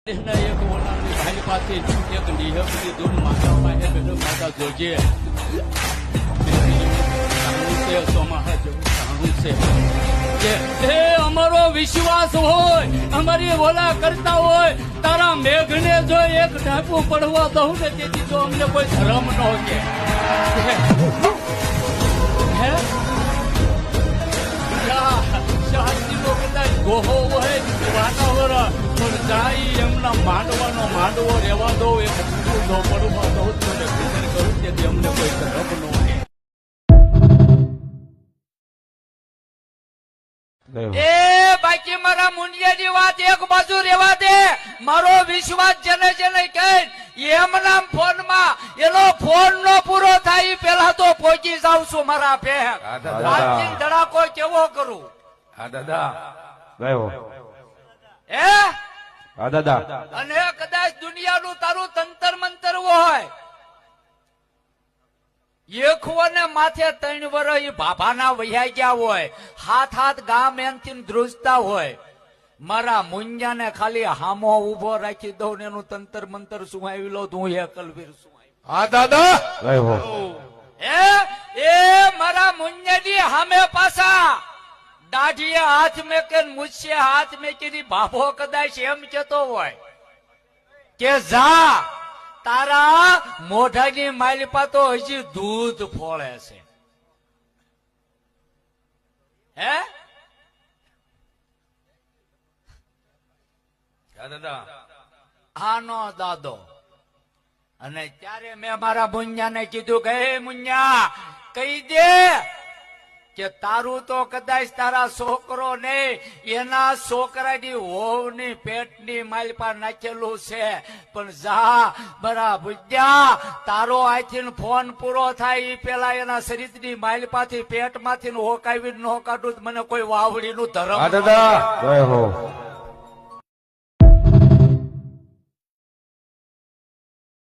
એક ઓલાની ભાઈ પાસે એક નિહબની દૂર માતામાં હે બેનો માતા જોજે સોમાહા જેવું સારું છે કે એ અમારો વિશ્વાસ હોય અમારી ઓલા કરતા હોય તારા મેઘને જો એક ઢાંકું પડવા દઉં ને તેથી તો અમને કોઈ ધર્મ ન કે હે શાંતિનો કદાચ ગોહો હોય વાતાવરણ પણ જાય એમના માંડવો રહેવા દો એક નો પડવા દઉં તો કરું તેથી અમને કોઈ ધર્મ ન હોય. એ બાકી મારા મુંડિયાની વાત એક બાજુ રહેવા દે. મારો વિશ્વાસ જેને જેને કહે એમના ફોનમાં એનો ફોન નો પૂરો થાય પેલા તો પહોંચી જાવ છું મારા ભેગ. આજથી ધડાકો કેવો કરું? હા દાદા હે હા દાદા અને કદાચ દુનિયાનું તારું તંતર મંતર હોય એકને માથે 3 વર્ષ બાબાના વહ્યા ગયા હોય હાથ ગામ એનથી ધ્રુજતા હોય મારા મુંજાને ખાલી હામો ઉભો રાખી દઉં ને એનું તંતર મંતર સુહાવી લો હું એકલવીર સુહાવી. હા દાદા એ મારા મુંજાની હામે પાછા દાઢીએ હાથ મેકે મુછે હાથ મેકી બાબો કદાચ એમ કેતો હોય કે જા તારા મોઢાની માલિપા તો હજી દૂધ ફોળે છે. હે દાદા આનો દાદો. અને ત્યારે મેં મારા મુન્યાને કીધું કે હે મુન્યા કહી દે કે તારું તો કદાચ તારા છોકરો નહીં એના છોકરાની વહુની પેટની માલપા નાખેલું છે પણ જા બરા બુદ્ધ્યા તારો આથી ફોન પૂરો થાય એ પેલા એના શરીરની માલપાથી પેટમાંથી હોકાવી ન કાઢું મને કોઈ વાવડીનું ધર્મ. હા દાદા